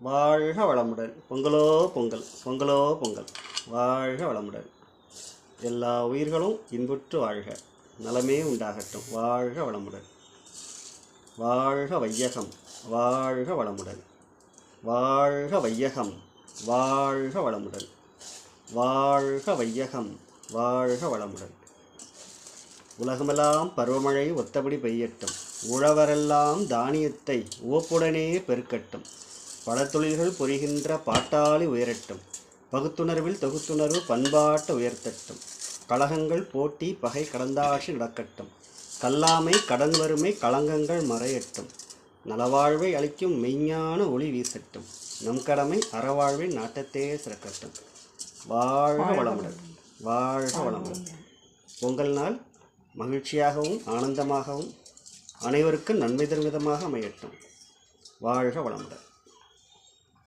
வாழ்க வளமுடன். பொங்கலோ பொங்கல், பொங்கலோ பொங்கல். வாழ்க வளமுடன். எல்லா உயிர்களும் இன்புற்று வாழ்க, நலமே உண்டாகட்டும். வாழ்க வளமுடன். வாழ்க வையகம், வாழ்க வளமுடன். வாழ்க வையகம், வாழ்க வளமுடன். வாழ்க வையகம், வாழ்க வளமுடன். உலகமெல்லாம் பருவமழை ஒத்தபடி பெய்யட்டும். உழவரெல்லாம் தானியத்தை உவப்புடனே பெருக்கட்டும். பல தொழில்கள் புரிகின்ற பாட்டாளி உயரட்டும். பகுத்துணர்வில் தொகுத்துணர்வு பண்பாட்ட உயர்த்தட்டும். கழகங்கள் போட்டி பகை கடந்தாட்சி நடக்கட்டும். கல்லாமை கடன் வறுமை களங்கங்கள் மறையட்டும். நலவாழ்வை அளிக்கும் மெய்ஞான ஒளி வீசட்டும். நம் கடமை அறவாழ்வின் நாட்டத்தே சிறக்கட்டும். வாழ்க வளமுடன், வாழ்க வளமுடன். பொங்கல் நாள் மகிழ்ச்சியாகவும் ஆனந்தமாகவும் அனைவருக்கும் நன்மை தரும் விதமாக அமையட்டும். வாழ்க வளமுடன்.